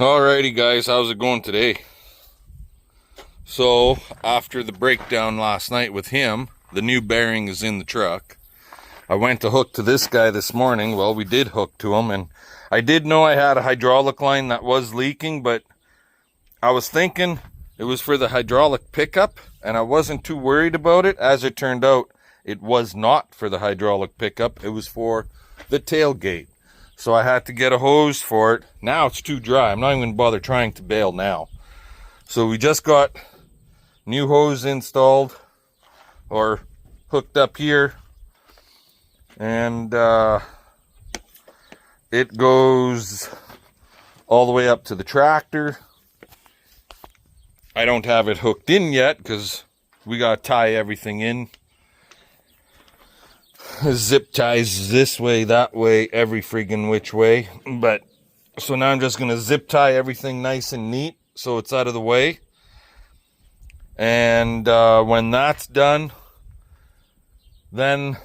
Alrighty guys, how's it going today? So, after the breakdown last night with him, the new bearing is in the truck. I went to hook to this guy this morning. Well, we did hook to him, and I did know I had a hydraulic line that was leaking, but I was thinking it was for the hydraulic pickup, and I wasn't too worried about it. As it turned out, it was not for the hydraulic pickup. It was for the tailgate. So I had to get a hose for it. Now it's too dry. I'm not even going to bother trying to bale now. So we just got new hose installed or hooked up here. And it goes all the way up to the tractor. I don't have it hooked in yet because we got to tie everything in. Zip ties this way, that way, every friggin' which way. But so now I'm just gonna zip tie everything nice and neat so it's out of the way. And when that's done, then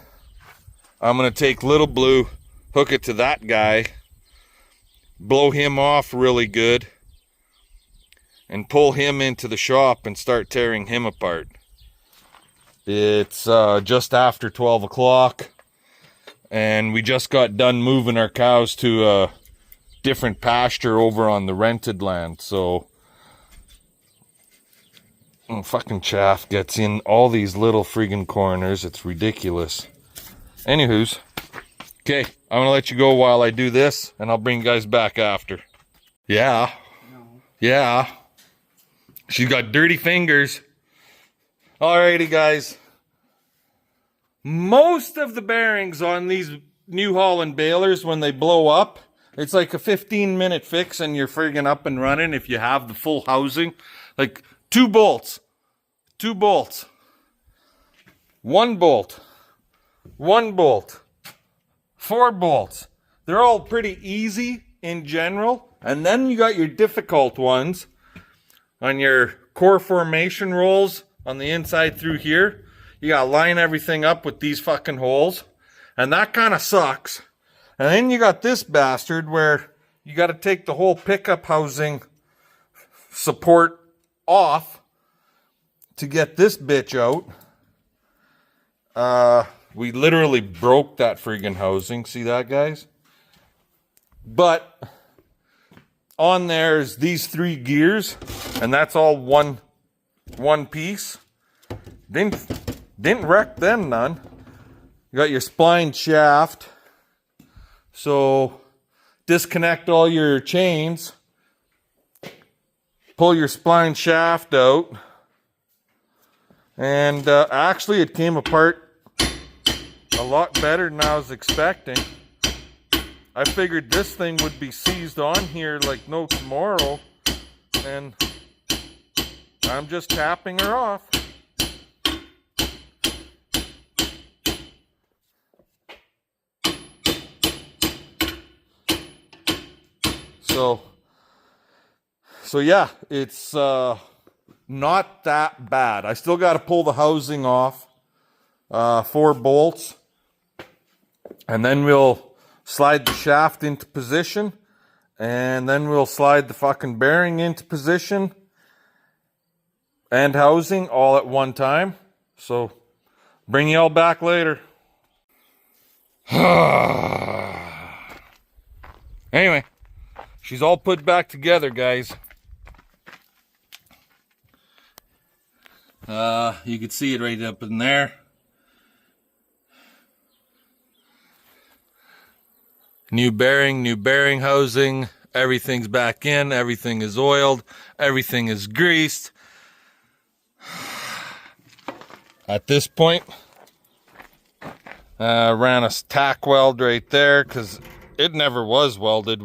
I'm gonna take Little Blue, hook it to that guy, blow him off really good, and pull him into the shop and start tearing him apart. It's just after 12 o'clock, and we just got done moving our cows to a different pasture over on the rented land. So fucking chaff gets in all these little friggin' corners. It's ridiculous. Anywho's, okay, I'm gonna let you go while I do this, and I'll bring you guys back after. Yeah. No. Yeah. She's got dirty fingers. Alrighty guys, most of the bearings on these New Holland balers, when they blow up, it's like a 15-minute fix and you're friggin' up and running if you have the full housing. Like 2 bolts, 2 bolts, 1 bolt, 1 bolt, 4 bolts. They're all pretty easy in general. And then you got your difficult ones on your core formation rolls. On the inside through here, you gotta line everything up with these fucking holes, and that kind of sucks. And then you got this bastard where you gotta take the whole pickup housing support off to get this bitch out. We literally broke that friggin' housing. See that, guys? But on there's these 3 gears, and that's all one piece. Didn't wreck them none. You got your spline shaft. So disconnect all your chains. Pull your spline shaft out. And actually it came apart a lot better than I was expecting. I figured this thing would be seized on here like no tomorrow. And I'm just tapping her off. So yeah, it's not that bad. I still got to pull the housing off, 4 bolts, and then we'll slide the shaft into position, and then we'll slide the fucking bearing into position and housing all at one time. So bring you all back later. Anyway, she's all put back together, guys. You can see it right up in there. New bearing housing. Everything's back in. Everything is oiled. Everything is greased. At this point, ran a tack weld right there because it never was welded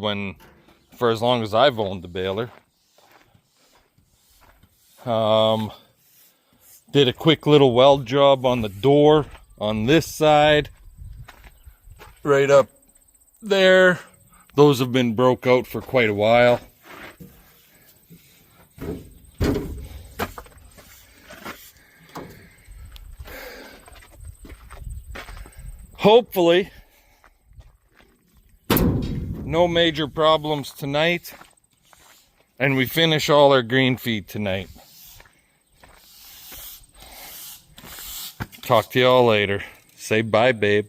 for as long as I've owned the baler. Did a quick little weld job on the door on this side, right up there. Those have been broke out for quite a while. Hopefully, no major problems tonight. and we finish all our green feed tonight. Talk to y'all later. Say bye, babe.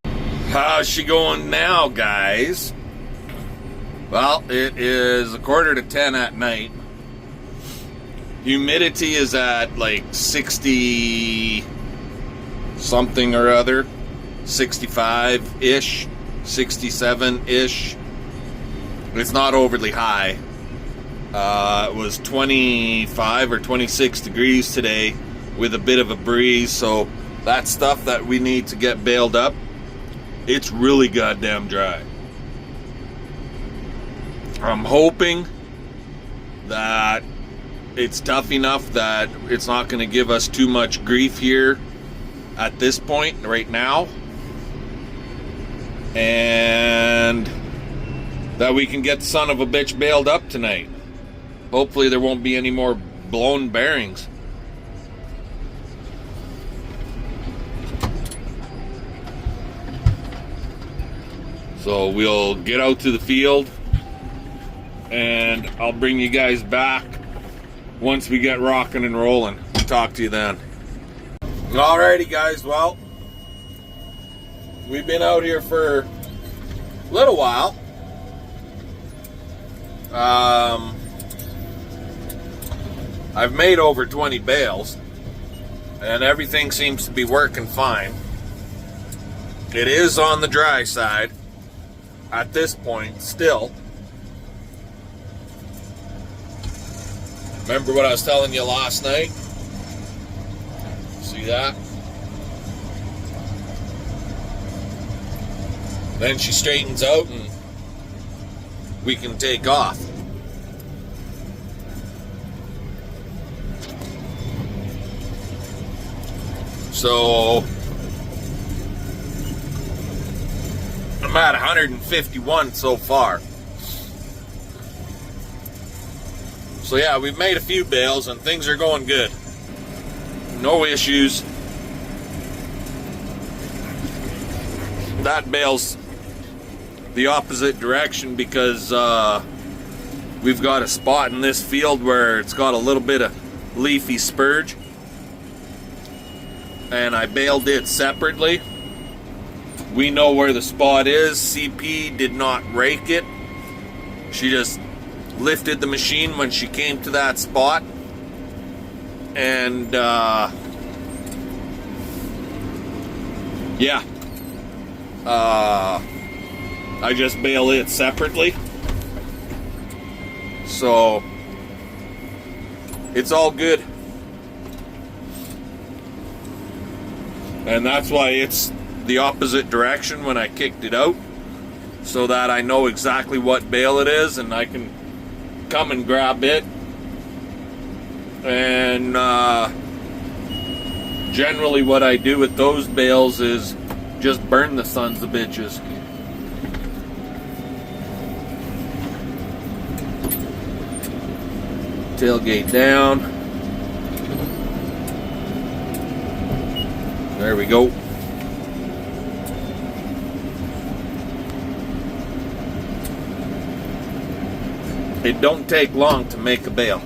Bye. How's she going now, guys? Well, it is 9:45 at night. Humidity is at like 60 something or other, 65-ish, 67-ish. It's not overly high. It was 25 or 26 degrees today with a bit of a breeze, so that stuff that we need to get baled up, it's really goddamn dry. I'm hoping that it's tough enough that it's not going to give us too much grief here at this point right now, and that we can get the son of a bitch baled up tonight. Hopefully there won't be any more blown bearings. So we'll get out to the field and I'll bring you guys back once we get rocking and rolling. We'll talk to you then. Alrighty guys, well, we've been out here for a little while. I've made over 20 bales and everything seems to be working fine. It is on the dry side at this point still. Remember what I was telling you last night? See that? Then she straightens out and we can take off. So I'm at 151 so far. So yeah, we've made a few bales and things are going good. No issues. That bale's the opposite direction because we've got a spot in this field where it's got a little bit of leafy spurge, and I baled it separately. We know where the spot is. CP did not rake it. She just lifted the machine when she came to that spot, and yeah, I just bale it separately, so it's all good. And that's why it's the opposite direction when I kicked it out, so that I know exactly what bale it is and I can come and grab it. And generally what I do with those bales is just burn the sons of bitches. Tailgate down. There we go. It don't take long to make a bale.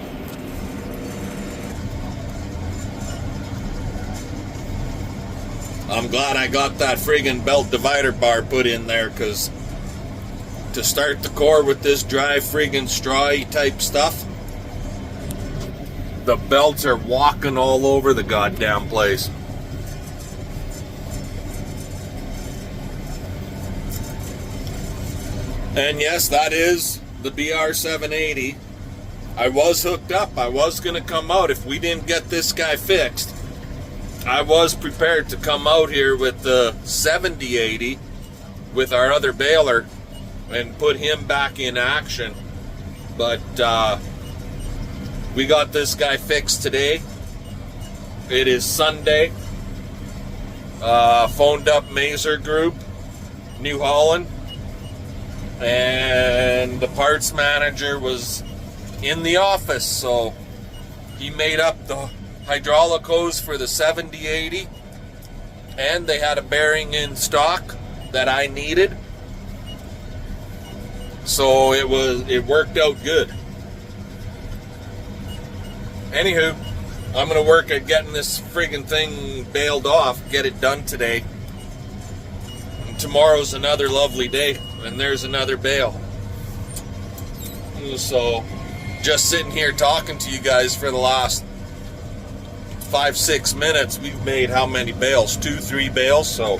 I'm glad I got that friggin' belt divider bar put in there, because to start the core with this dry friggin' strawy type stuff, the belts are walking all over the goddamn place. And yes, that is the BR780. I was hooked up. I was going to come out if we didn't get this guy fixed. I was prepared to come out here with the 7080 with our other baler and put him back in action. But we got this guy fixed today. It is Sunday. Phoned up Mazer Group, New Holland, and the parts manager was in the office, so he made up the hydraulic hose for the 7080, and they had a bearing in stock that I needed. So it worked out good. Anywho, I'm gonna work at getting this friggin' thing baled off, get it done today. And tomorrow's another lovely day, and there's another bale. So, just sitting here talking to you guys for the last 5-6 minutes, we've made how many bales? 2-3 bales, so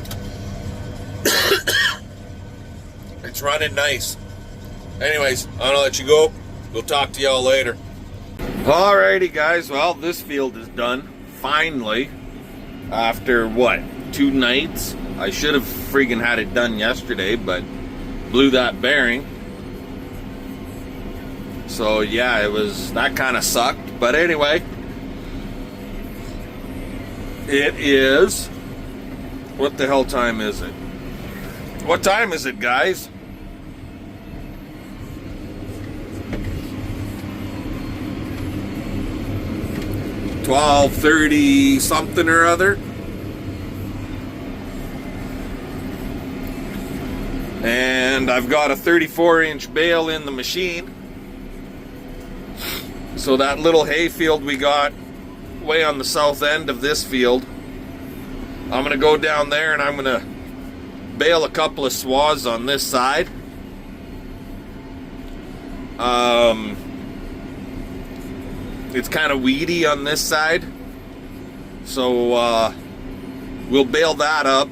it's running nice. Anyways, I'm gonna let you go. We'll talk to y'all later. Alrighty guys, well, this field is done, finally, after what, 2 nights? I should have friggin' had it done yesterday, but blew that bearing. So yeah, that kind of sucked, but anyway, it is, what the hell time is it? What time is it, guys? $12:30 something or other. And I've got a 34-inch bale in the machine. So that little hay field we got way on the south end of this field, I'm gonna go down there and I'm gonna bale a couple of swaths on this side. It's kind of weedy on this side, so we'll bale that up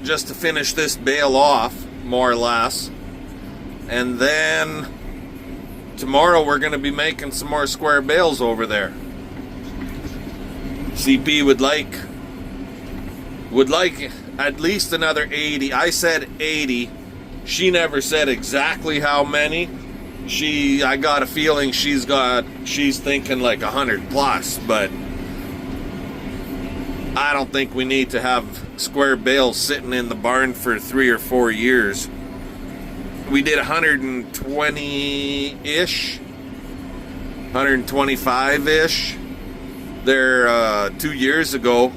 just to finish this bale off, more or less. And then tomorrow we're going to be making some more square bales over there. CP would like at least another 80. I said 80. She never said exactly how many. I got a feeling she's thinking like 100 plus, but I don't think we need to have square bales sitting in the barn for 3 or 4 years. We did 120-ish, 125-ish there 2 years ago,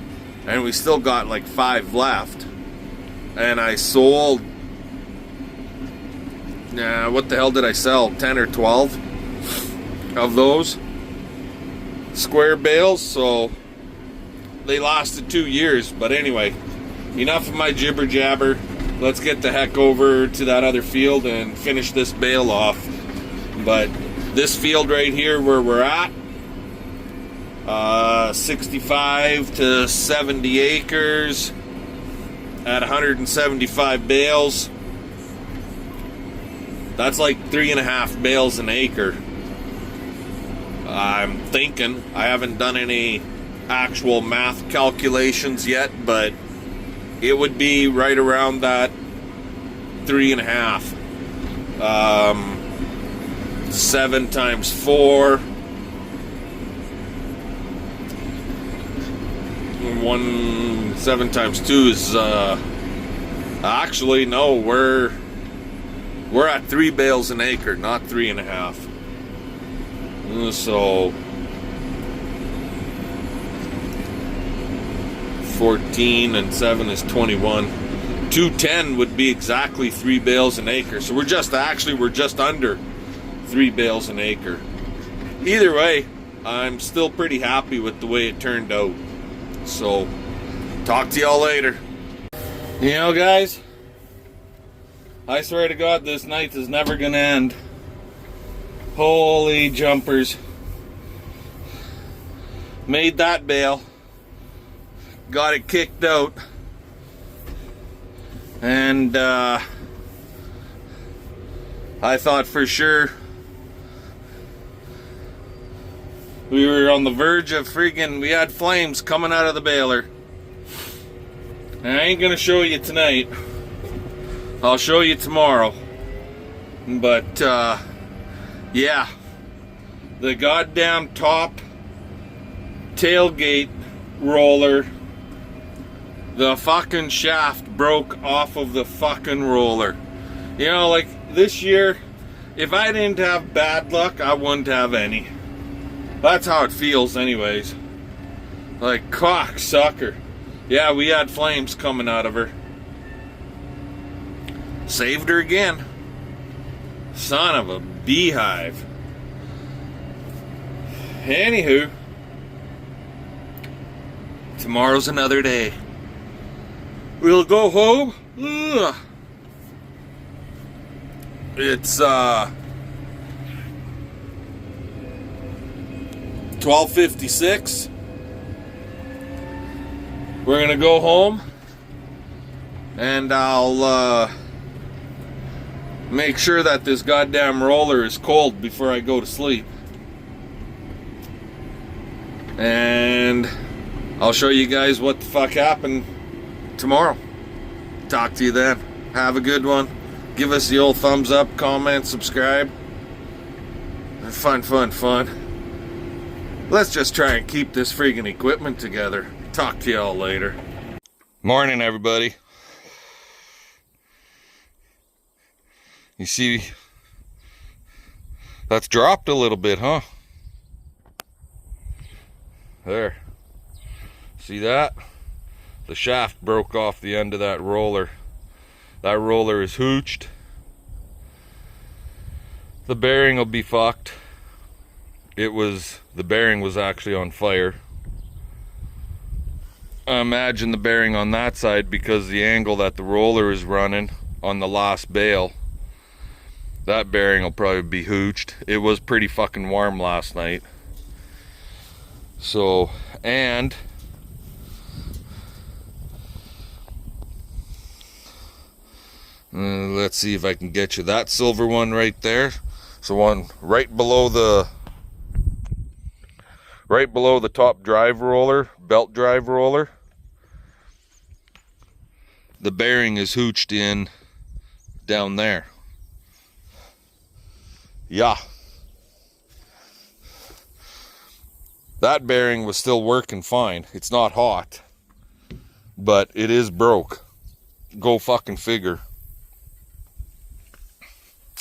and we still got like 5 left. And I sold, what the hell did I sell? 10 or 12 of those square bales, so they lasted 2 years. But anyway, enough of my jibber jabber. Let's get the heck over to that other field and finish this bale off. But this field right here where we're at, 65 to 70 acres at 175 bales. That's like 3.5 bales an acre. I'm thinking. I haven't done any actual math calculations yet, but it would be right around that 3.5. 7 times 4. 7 times 2 is actually no, we're at 3 bales an acre, not 3.5. So 14 and 7 is 21. 210 would be exactly 3 bales an acre. So we're just under 3 bales an acre. Either way, I'm still pretty happy with the way it turned out. So talk to y'all later. You know, guys, I swear to God, this night is never gonna end. Holy jumpers. Made that bale. Got it kicked out. And I thought for sure we were on the verge of we had flames coming out of the baler. And I ain't gonna show you tonight. I'll show you tomorrow. But yeah, the goddamn top tailgate roller, the fucking shaft broke off of the fucking roller. You know, like this year, if I didn't have bad luck, I wouldn't have any. That's how it feels anyways. Like, cocksucker. Yeah, we had flames coming out of her. Saved her again. Son of a beehive. Anywho, tomorrow's another day. We'll go home. Ugh. It's 12:56. We're gonna go home, and I'll make sure that this goddamn roller is cold before I go to sleep. And I'll show you guys what the fuck happened tomorrow. Talk to you then. Have a good one. Give us the old thumbs up, comment, subscribe. Fun, fun, fun. Let's just try and keep this freaking equipment together. Talk to y'all later. Morning, everybody. You see, that's dropped a little bit, huh? There. See that? The shaft broke off the end of that roller. That roller is hooched. The bearing will be fucked. The bearing was actually on fire. I imagine the bearing on that side, because the angle that the roller is running on the last bale, that bearing will probably be hooched. It was pretty fucking warm last night. So, and let's see if I can get you that silver one right there. So one right below the top drive roller, belt drive roller. The bearing is hooched in down there. Yeah. That bearing was still working fine. It's not hot, but it is broke. Go fucking figure.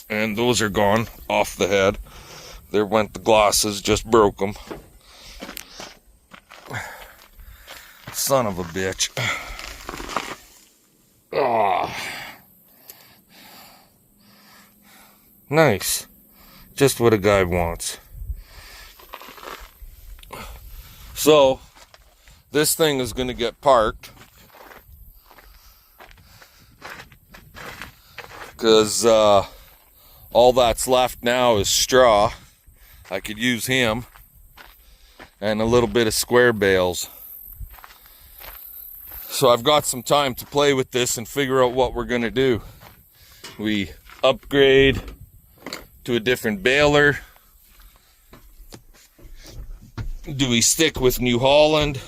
And those are gone off the head. There went the glasses, just broke them. Son of a bitch. Oh. Nice. Just what a guy wants. So, this thing is going to get parked. Because all that's left now is straw. I could use him. And a little bit of square bales. So I've got some time to play with this and figure out what we're going to do. We upgrade to a different baler. Do we stick with New Holland?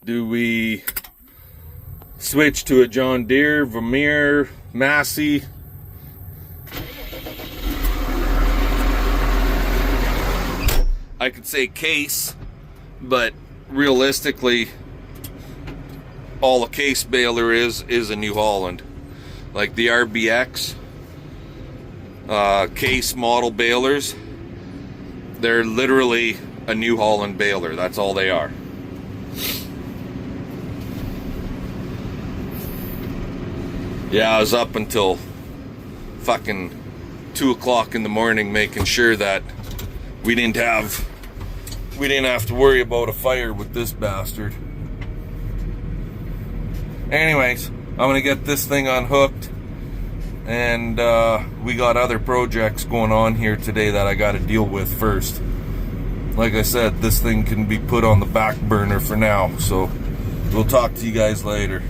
Do we switch to a John Deere, Vermeer, Massey? I could say Case, but realistically, all a Case baler is a New Holland. Like the RBX Case model balers, they're literally a New Holland baler. That's all they are. Yeah, I was up until fucking 2 o'clock in the morning making sure that we didn't have to worry about a fire with this bastard. Anyways, I'm gonna get this thing unhooked, and we got other projects going on here today that I gotta deal with first. Like I said, this thing can be put on the back burner for now, so we'll talk to you guys later.